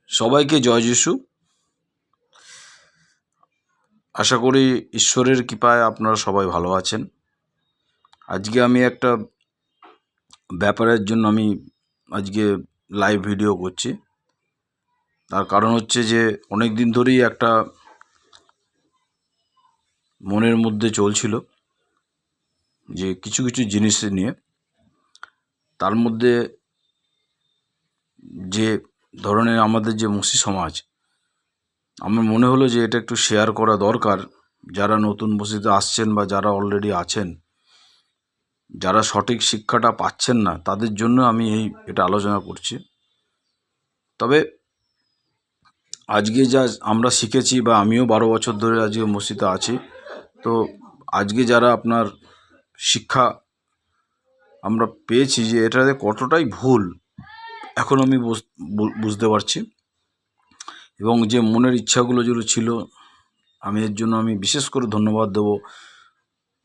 সবাইকে জয় যিশু। আশা করি ঈশ্বরের কৃপায় আপনারা সবাই ভালো আছেন। আজকে আমি একটা ব্যাপারের জন্য আজকে লাইভ ভিডিও করছি। তার কারণ হচ্ছে যে অনেক দিন ধরেই একটা মনের মধ্যে চলছিল যে কিছু কিছু জিনিস নিয়ে, তার মধ্যে যে ধরনের আমাদের যে মুসি সমাজ, আমার মনে হলো যে এটা একটু শেয়ার করা দরকার। যারা নতুন মসজিদে আসছেন বা যারা অলরেডি আছেন, যারা সঠিক শিক্ষাটা পাচ্ছেন না, তাদের জন্য আমি এটা আলোচনা করছি। তবে আজকে যা আমরা শিখেছি, বা আমিও 12 বছর ধরে আজকে মসজিদে আছি, তো আজকে যারা আপনার শিক্ষা আমরা পেয়েছি যে এটাতে কতটাই ভুল, এখন আমি বুঝতে পারছি। এবং যে মনের ইচ্ছাগুলো যেগুলো ছিল, আমি এর জন্য বিশেষ করে ধন্যবাদ দেব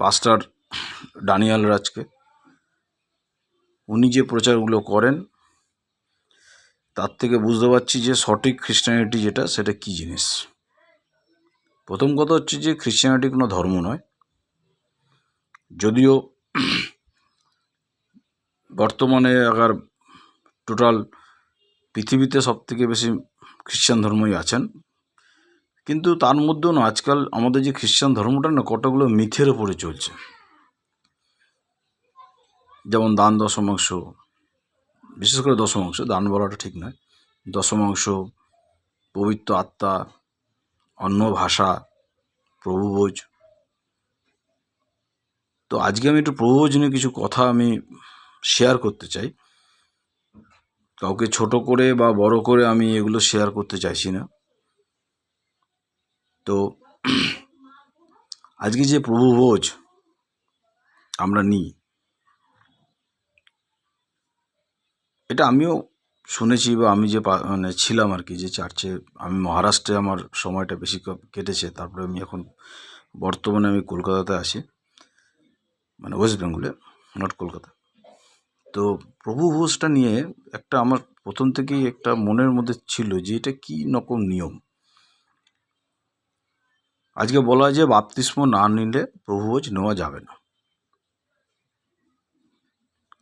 পাস্টার ডানিয়াল রাজকে। উনি যে প্রচারগুলো করেন, তার থেকে বুঝতে পারছি যে সঠিক খ্রিস্টানিটি যেটা, সেটা কী জিনিস। প্রথম কথা হচ্ছে যে খ্রিস্টানিটি কোনো ধর্ম নয়, যদিও বর্তমানে আগার টোটাল পৃথিবীতে সবথেকে বেশি খ্রিস্টান ধর্মই আছেন, কিন্তু তার মধ্যেও না আজকাল আমাদের যে খ্রিস্টান ধর্মটা না কতগুলো মিথের উপরে চলছে। যেমন দান দশমাংশ, বিশেষ করে দশমাংশ, দান বলাটা ঠিক নয়, দশমাংশ, পবিত্র আত্মা, অন্য ভাষা, প্রভুভোজ। তো আজকে আমি একটু প্রভুভোজ নিয়ে কিছু কথা শেয়ার করতে চাই। কাউকে ছোট করে বা বড় করে আমি এগুলো শেয়ার করতে চাইছি না। তো আজকে যে প্রভুভোজ আমরা নিই, এটা আমিও শুনেছি, বা আমি যে ছিলাম আর কি, যে চার্চে আমি মহারাষ্ট্রে আমার সময়টা বেশি কেটেছে। তারপরে এখন বর্তমানে আমি কলকাতাতে আছি, ওয়েস্ট বেঙ্গলে, নট কলকাতা। তো প্রভুভোজটা নিয়ে একটা আমার প্রথম থেকেই একটা মনের মধ্যে ছিল যে এটা কী রকম নিয়ম। আজকে বলা হয় যে বাপ্তিস্ম না নিলে প্রভুভোজ নেওয়া যাবে না।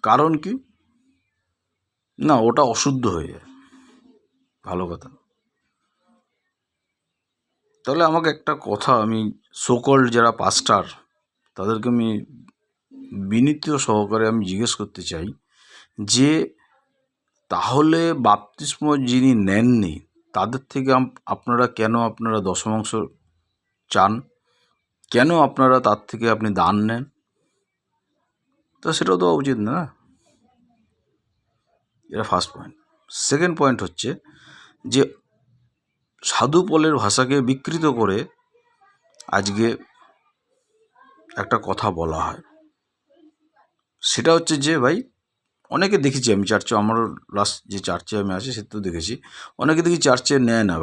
কারণ কি না, ওটা অশুদ্ধ হয়ে যায়। ভালো কথা। তাহলে আমাকে একটা কথা, সোকল্ড যারা পাস্টার, তাদেরকে বিনীত সহকারে জিজ্ঞেস করতে চাই যে তাহলে বাপ্তিস্ম যিনি নেননি, তাদের থেকে আপনারা কেন দশমাংশ চান? কেন আপনারা তার থেকে দান নেন? তো সেটাও তো উচিত না। এটা ফার্স্ট পয়েন্ট। সেকেন্ড পয়েন্ট হচ্ছে যে সাধু পলের ভাষাকে বিকৃত করে আজকে একটা কথা বলা হয়। সেটা হচ্ছে যে ভাই, অনেকে দেখেছি আমি চার্চে, আমার লাস্ট যে চার্চে আমি আছি সেটাও দেখেছি, অনেকে দেখি চার্চে নেয় না,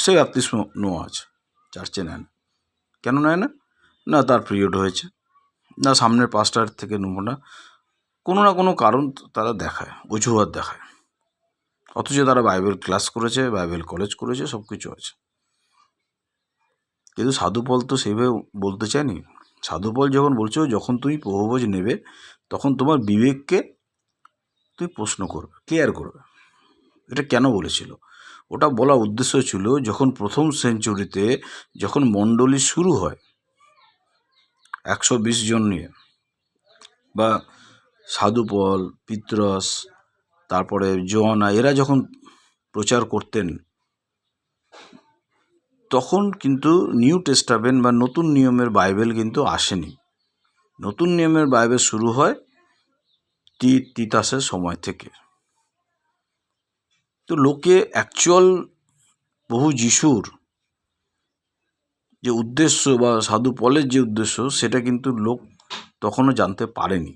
সেই বাপ্তিস্ম নেওয়া আছে, চার্চে নেয় না। কেন নেয় না? না তার পিরিয়ড হয়েছে, না সামনের পাস্টার থেকে নেবো না, কোনো না কোনো কারণ তারা দেখায়, অজুহাত দেখায়। অথচ তারা বাইবেল ক্লাস করেছে, বাইবেল কলেজ করেছে, সব কিছু আছে। কিন্তু সাধুপল তো সেইভাবে বলতে চায়নি। সাধুপল যখন বলছো, যখন তুমি প্রভুভোজ নেবে, তখন তোমার বিবেককে তুমি প্রশ্ন করবে, ক্লিয়ার করবে এটা কেন বলেছিল। ওটা বলা উদ্দেশ্য ছিল, যখন প্রথম সেঞ্চুরিতে যখন মণ্ডলী শুরু হয় 120 জন নিয়ে, বা সাধুপল, পিত্রস, তারপরে জোয়ানা, এরা যখন প্রচার করতেন, তখন কিন্তু নিউ টেস্টামেন্ট বা নতুন নিয়মের বাইবেল কিন্তু আসেনি। নতুন নিয়মের বাইবেল শুরু হয় তিতাসের সময় থেকে। তো লোকে অ্যাকচুয়াল প্রভু যিশুর যে উদ্দেশ্য বা সাধু পলের যে উদ্দেশ্য, সেটা কিন্তু লোক তখনও জানতে পারেনি।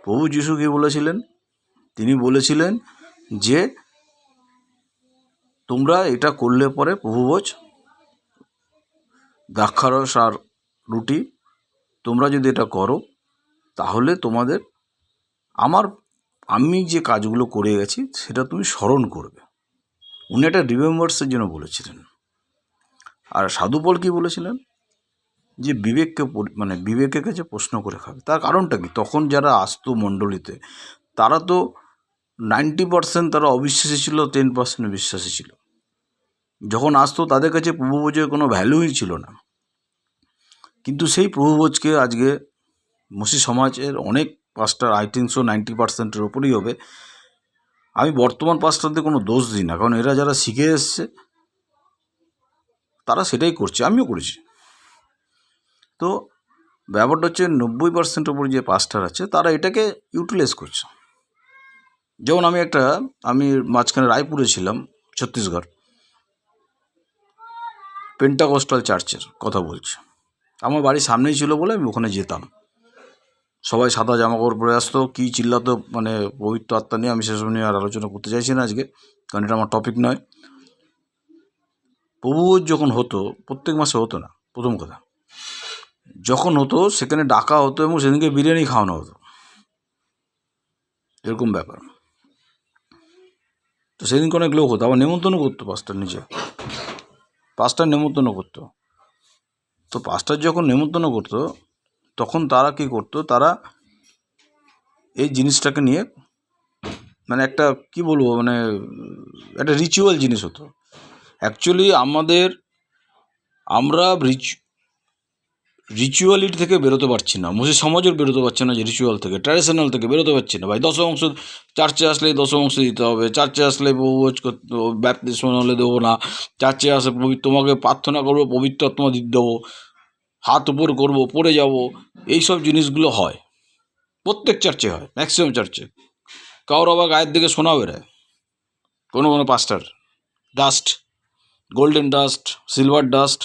প্রভু যিশু কি বলেছিলেন? তিনি বলেছিলেন যে তোমরা এটা করলে পরে প্রভুভোজ, দ্রাক্ষারস আর রুটি, তোমরা যদি এটা করো, তাহলে তোমাদের আমার আমি যে কাজগুলো করে গেছি সেটা তুমি স্মরণ করবে। উনি একটা রিমেম্বার্সের জন্য বলেছিলেন। আর সাধুপল কি বলেছিলেন, যে বিবেকের কাছে প্রশ্ন করে খাবে। তার কারণটা কি, তখন যারা আসতো মণ্ডলীতে তারা তো 90% তারা অবিশ্বাসী ছিল, 10% বিশ্বাসী ছিল। যখন আসতো তাদের কাছে প্রভুভোজের কোনো ভ্যালুই ছিল না। কিন্তু সেই প্রভুভোজকে আজকে মুসি সমাজের অনেক পাস্টার, আই থিঙ্ক সো 90%-এর ওপরেই হবে। আমি বর্তমান পাস্টারদের কোনো দোষ দিই না, কারণ এরা যারা শিখে এসছে তারা সেটাই করছে, আমিও করেছি। তো ব্যাপারটা হচ্ছে 90% ওপরে যে পাস্টার আছে তারা এটাকে ইউটিলাইজ করছে। যেমন আমি মাঝখানে রায়পুরে ছিলাম, ছত্তিশগড়, পেন্টাকস্টাল চার্চের কথা বলছি। আমার বাড়ির সামনেই ছিল বলে আমি ওখানে যেতাম। সবাই সাদা জামা কাপড় পরে আসতো, কী চিল্লাতো, মানে পবিত্র আত্মা নিয়ে। আমি সেসব নিয়ে আর আলোচনা করতে চাইছি না আজকে, কারণ এটা আমার টপিক নয়। প্রভুভোজ যখন হতো, প্রত্যেক মাসে হতো না, প্রথম কথা। যখন হতো সেখানে ডাকা হতো এবং সেদিনকে বিরিয়ানি খাওয়ানো হতো, এরকম ব্যাপার। তো সেদিনকে অনেক লোক হতো, আবার নেমন্তন্ন করতো পাস্টার নিজে, পাস্টার নেমন্তন্ন করতো। তো পাস্টার যখন নেমন্তন্ন করতো তখন তারা কি করতো, তারা এই জিনিসটাকে নিয়ে মানে একটা কি বলবো, মানে একটা রিচুয়াল জিনিস হতো। অ্যাকচুয়ালি আমরা রিচুয়ালিটি থেকে বেরোতে পারছি না, মুসলিম সমাজও বেরোতে পারছে না, যে রিচুয়াল থেকে, ট্র্যাডিশনাল থেকে বেরোতে পারছি না। ভাই দশমাংশ চার্চে আসলে দশমাংশ দিতে হবে, চার্চে আসলে প্রভুভোজ করতে, ব্যাপটিস্ম হলে দেবো না, চার্চে আসে তোমাকে প্রার্থনা করবো, পবিত্র আত্মা দিতে দেবো, হাত উপর করবো, পড়ে যাব, এইসব জিনিসগুলো হয়, প্রত্যেক চার্চে হয়, ম্যাক্সিমাম চার্চে। কারোর আবার গায়ের দিকে সোনা বেরোয়, কোনো পাস্টার, dust, golden dust, silver dust.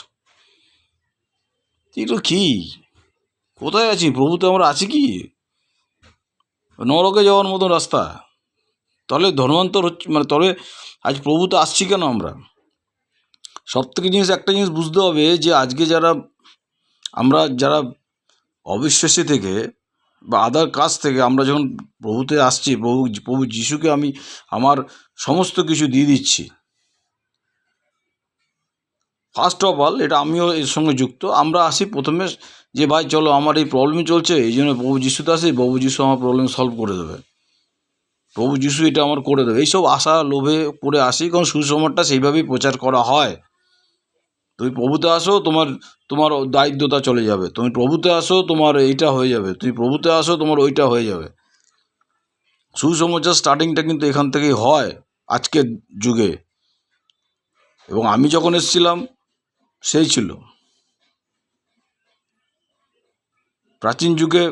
এগুলো কি, কোথায় আছি? প্রভুতে আমরা আছি কি? নরকে যাওয়ার মতো রাস্তা। তাহলে ধর্মান্তর হচ্ছে, মানে তবে আজ প্রভুতে আসছি কেন আমরা? একটা জিনিস বুঝতে হবে, যে আজকে যারা অবিশ্বাসী থেকে বা আদার কাজ থেকে আমরা যখন প্রভুতে আসছি, প্রভু যিশুকে আমি আমার সমস্ত কিছু দিয়ে দিচ্ছি। ফার্স্ট অফ অল, এটা আমিও এর সঙ্গে যুক্ত। আমরা আসি প্রথমে যে ভাই চলো আমার এই প্রবলেম চলছে, এই জন্য প্রভু যিশুতে আসি, প্রভু যিশু আমার প্রবলেম সলভ করে দেবে, প্রভু যিশু এটা আমার করে দেবে, এইসব আশা লোভে করে আসি। কারণ সুসমাচারটা সেইভাবেই প্রচার করা হয়। তুমি প্রভুতে আসো, তোমার দারিদ্রতা চলে যাবে, তুমি প্রভুতে আসো, তোমার এইটা হয়ে যাবে, তুমি প্রভুতে আসো, তোমার ওইটা হয়ে যাবে। সুসমাচার স্টার্টিংটা কিন্তু এখান থেকেই হয় আজকের যুগে। এবং আমি যখন এসেছিলাম সেই ছিল। প্রাচীন যুগে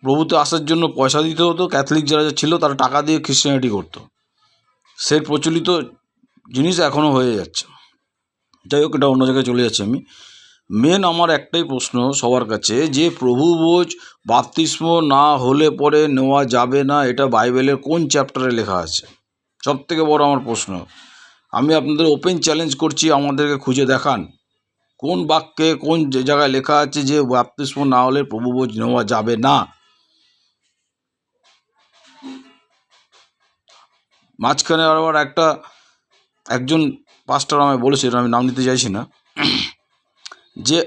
প্রভুতে আসার জন্য পয়সা দিতে হতো, ক্যাথলিক যারা ছিল তারা টাকা দিয়ে খ্রিস্টানিটি করতো, সেই প্রচলিত জিনিস এখনও হয়ে যাচ্ছে। যাই হোক, এটা অন্য জায়গায় চলে যাচ্ছে। মেন আমার একটাই প্রশ্ন সবার কাছে, যে প্রভুভোজ বাপ্তিস্ম না হলে পরে নেওয়া যাবে না, এটা বাইবেলের কোন চ্যাপ্টারে লেখা আছে? সব থেকে বড় আমার প্রশ্ন। আমি আপনাদের ওপেন চ্যালেঞ্জ করছি, আমাদেরকে খুঁজে দেখান কোন বাক্যে, কোন জায়গায় লেখা আছে যে বাপ্তিস্ম না হলে প্রভুভোজ নেওয়া যাবে না। মাঝখানে আবার একজন পাস্টার আমায় বলেছিলেন, আমি নাম নিতে চাইছি না, যে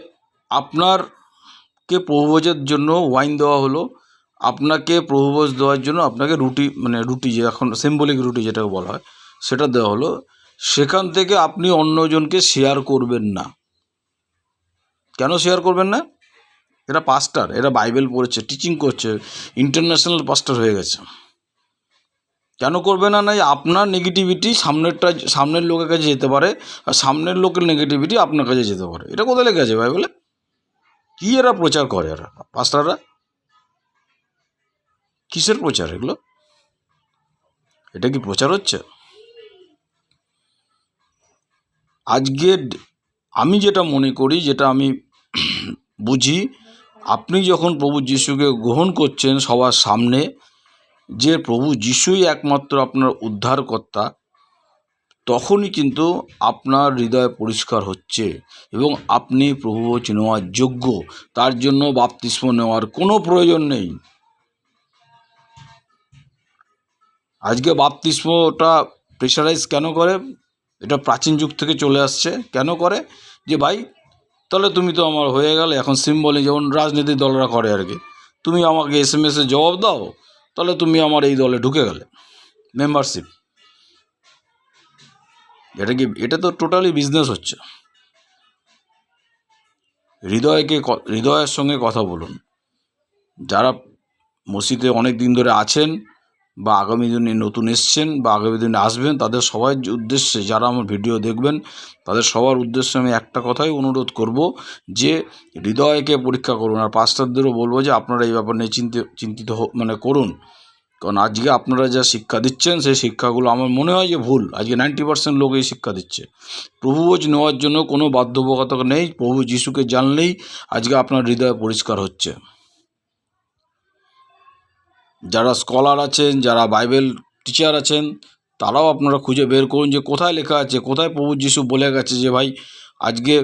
আপনারকে প্রভুভোজের জন্য ওয়াইন দেওয়া হলো, আপনাকে প্রভুভোজ দেওয়ার জন্য আপনাকে রুটি যে এখন সিম্বলিক রুটি যেটাকে বলা হয় সেটা দেওয়া হলো, সেখান থেকে আপনি অন্যজনকে শেয়ার করবেন না। কেন শেয়ার করবেন না? এরা পাস্টার, এরা বাইবেল পড়েছে, টিচিং করছে, ইন্টারন্যাশনাল পাস্টার হয়ে গেছে। কেন করবে না? আপনার নেগেটিভিটি সামনের লোকের কাছে যেতে পারে, আর সামনের লোকের নেগেটিভিটি আপনার কাছে যেতে পারে। এটা কোথায় লেগে আছে বাইবেলে? কী এরা প্রচার করে, এরা পাস্টাররা কিসের প্রচার এগুলো? এটা কি প্রচার হচ্ছে? আজকে আমি যেটা মনে করি, যেটা আমি বুঝি, আপনি যখন প্রভু যিশুকে গ্রহণ করছেন সবার সামনে, যে প্রভু যিশুই একমাত্র আপনার উদ্ধারকর্তা, তখনই কিন্তু আপনার হৃদয় পরিষ্কার হচ্ছে এবং আপনি প্রভুভোজ নেওয়ার যোগ্য। তার জন্য বাপ্তিস্ম নেওয়ার কোনো প্রয়োজন নেই। আজকে বাপ্তিস্মটা প্রেশারাইজ কেন করে? এটা প্রাচীন যুগ থেকে চলে আসছে। কেন করে? যে ভাই তাহলে তুমি তো আমার হয়ে গেলে, এখন সিম্বলি যেমন রাজনীতিক দলরা করে আর কি, তুমি আমাকে SMS-এ জবাব দাও, তাহলে তুমি আমার এই দলে ঢুকে গেলে মেম্বারশিপ। এটা তো টোটালি বিজনেস হচ্ছে। হৃদয়ের সঙ্গে কথা বলুন। যারা মসজিদে অনেক দিন ধরে আছেন বা আগামী দিনে নতুন এসছেন বা আগামী দিনে আসবেন, তাদের সবার উদ্দেশ্যে, যারা আমার ভিডিও দেখবেন তাদের সবার উদ্দেশ্যে আমি একটা কথাই অনুরোধ করব যে হৃদয়কে পরীক্ষা করুন। আর পাস্টারদেরও বলবো যে আপনারা এই ব্যাপার নিয়ে চিন্তিত করুন। কারণ আজকে আপনারা যা শিক্ষা দিচ্ছেন সেই শিক্ষাগুলো আমার মনে হয় যে ভুল। আজকে 90% লোক এই শিক্ষা দিচ্ছে। প্রভুভোজ নেওয়ার জন্য কোনো বাধ্যবাধকতা নেই। প্রভু যিশুকে জানলেই আজকে আপনার হৃদয় পরিষ্কার হচ্ছে। যারা স্কলার আছেন, যারা বাইবেল টিচার আছেন, তারাও আপনারা খুঁজে বের করুন যে কোথায় লেখা আছে, কোথায় প্রভু যিশু বলে গেছে যে ভাই আজকে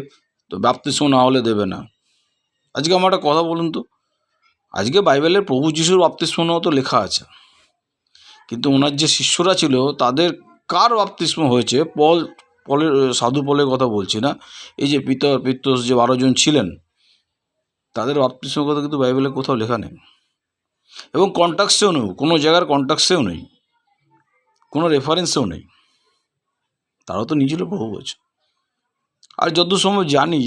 তো বাপ্তিস্ম না হলে দেবে না। আজকে আমার একটা কথা বলুন তো, আজকে বাইবেলের প্রভু যিশুর বাপ্তিস্ম নেওয়া তো লেখা আছে, কিন্তু ওনার যে শিষ্যরা ছিল তাদের কার বাপ্তিস্ম হয়েছে? পলের সাধু পলের কথা বলছি না, এই যে পিতর যে 12 জন ছিলেন তাদের বাপ্তিস্মের কথা কিন্তু বাইবেলে কোথাও লেখা নেই, এবং কন্টাক্সেও নেই, কোনো জায়গার কন্টাক্সেও নেই, কোনো রেফারেন্সেও নেই। তারাও তো নিজেরও প্রভুভোজ। আর যত সময় জানি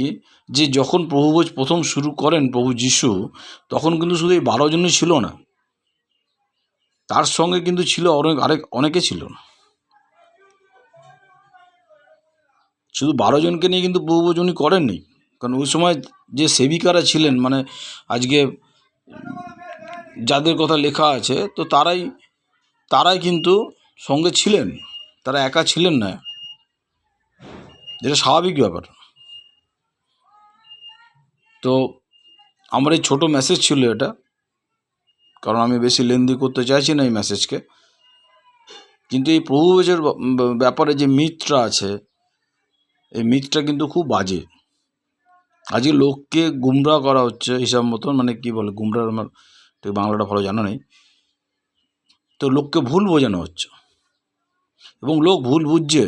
যে যখন প্রভুভোজ প্রথম শুরু করেন প্রভু যিশু, তখন কিন্তু শুধু এই 12 জনই ছিল না, তার সঙ্গে কিন্তু ছিল অনেকে ছিল। শুধু 12 জনকে নিয়ে কিন্তু প্রভুভোজ উনি করেননি, কারণ ওই সময় যে সেবিকারা ছিলেন, মানে আজকে যাদের কথা লেখা আছে, তো তারাই কিন্তু সঙ্গে ছিলেন, তারা একা ছিলেন না, যেটা স্বাভাবিক ব্যাপার। তো আমার এই ছোটো মেসেজ ছিল এটা, কারণ আমি বেশি লেন্দি করতে চাইছি না এই মেসেজকে। কিন্তু এই প্রভুভোজের ব্যাপারে যে মিথটা আছে, এই মিথটা কিন্তু খুব বাজে। আজকে লোককে গুমরাহ করা হচ্ছে হিসাব মতন, মানে কি বলে গুমরাহ, আমার ঠিক বাংলাটা ভালো জানা নেই। তো লোককে ভুল বোঝানো হচ্ছে এবং লোক ভুল বুঝছে।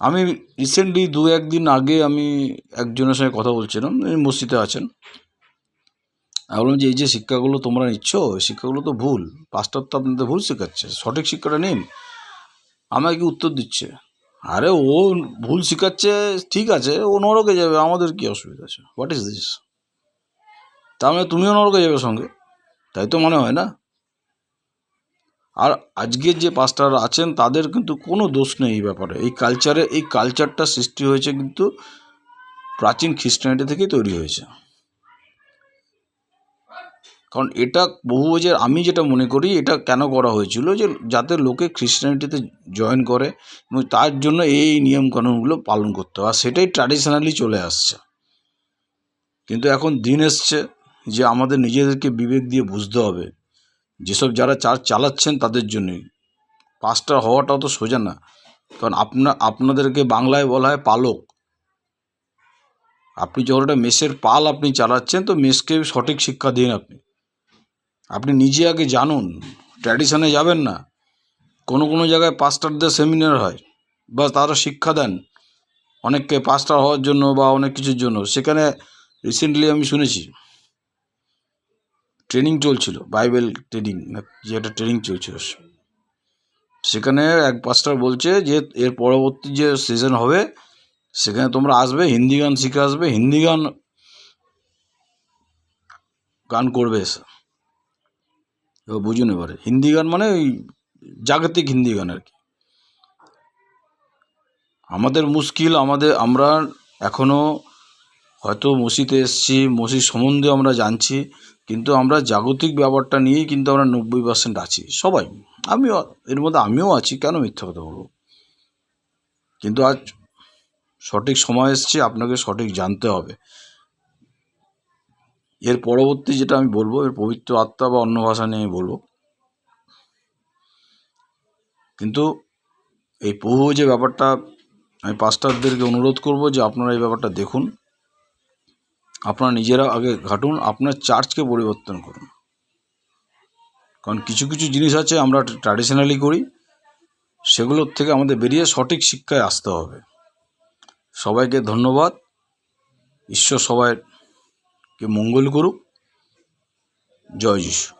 আমি রিসেন্টলি 2-1 দিন আগে আমি একজনের সঙ্গে কথা বলছিলাম, মসজিদে আছেন। আমি বললাম যে এই যে শিক্ষাগুলো তোমরা নিচ্ছ, এই শিক্ষাগুলো তো ভুল, পাস্টার তো আপনাদের ভুল শেখাচ্ছে, সঠিক শিক্ষাটা নিন। আমাকে উত্তর দিচ্ছে, আরে ও ভুল শেখাচ্ছে, ঠিক আছে, ও নরকে যাবে, আমাদের কি অসুবিধা আছে? What is this? তার মানে তুমিও নরকে যাবে সঙ্গে, তাই তো মনে হয় না? আর আজকের যে পাস্টার আছেন তাদের কিন্তু কোনো দোষ নেই এই ব্যাপারে। এই কালচারটা সৃষ্টি হয়েছে কিন্তু প্রাচীন খ্রিস্টানিটি থেকেই তৈরি হয়েছে। কারণ এটা বহুভোজের, আমি যেটা মনে করি এটা কেন করা হয়েছিল, যে যাতে লোকে খ্রিস্টানিটিতে জয়েন করে এবং তার জন্য এই নিয়মকানুনগুলো পালন করতে হয়, আর সেটাই ট্র্যাডিশনালি চলে আসছে। কিন্তু এখন দিন এসছে যে আমাদের নিজেদেরকে বিবেক দিয়ে বুঝতে হবে, যেসব যারা চার্চ চালাচ্ছেন তাদের জন্যই। পাস্টার হওয়াটাও তো সোজা না, কারণ আপনাদেরকে বাংলায় বলা হয় পালক। আপনি যখন একটা মেসের পাল আপনি চালাচ্ছেন, তো মেসকে সঠিক শিক্ষা দিন। আপনি নিজে আগে জানুন, ট্র্যাডিশনে যাবেন না। কোনো জায়গায় পাস্টারদের সেমিনার হয় বা তারা শিক্ষা দেন অনেককে পাস্টার হওয়ার জন্য বা অনেক কিছুর জন্য। সেখানে রিসেন্টলি আমি শুনেছি ট্রেনিং চলছিল, বাইবেল ট্রেনিং, যে একটা ট্রেনিং চলছিল, সেখানে এক পাস্টার বলছে যে এর পরবর্তী যে সিজন হবে সেখানে তোমরা আসবে, হিন্দি গান শিখে আসবে, হিন্দি গান করবে এসে। এবার বুঝুন, এবারে হিন্দি গান মানে ওই জাগতিক হিন্দি গান আর কি। আমাদের মুশকিল, আমরা এখনও হয়তো মসজিদে এসেছি, মসজিদ সম্বন্ধে আমরা জানছি, কিন্তু আমরা জাগতিক ব্যাপারটা নিয়েই কিন্তু আমরা 90% আছি সবাই। এর মধ্যে আমিও আছি, কেন মিথ্যা কথা বলবো? কিন্তু আজ সঠিক সময় এসছে, আপনাকে সঠিক জানতে হবে। এর পরবর্তী যেটা আমি বলবো, এর পবিত্র আত্মা বা অন্য ভাষা নিয়ে আমি বলবো, কিন্তু এই যে ব্যাপারটা আমি পাস্টারদেরকে অনুরোধ করব যে আপনারা এই ব্যাপারটা দেখুন, আপনারা নিজেরা আগে ঘাটুন, আপনার চার্চকে পরিবর্তন করুন। কারণ কিছু কিছু জিনিস আছে আমরা ট্র্যাডিশনালি করি, সেগুলোর থেকে আমাদের বেরিয়ে সঠিক শিক্ষায় আসতে হবে। সবাইকে ধন্যবাদ। ঈশ্বর সবাইকে মঙ্গল করুক। জয় যিশু।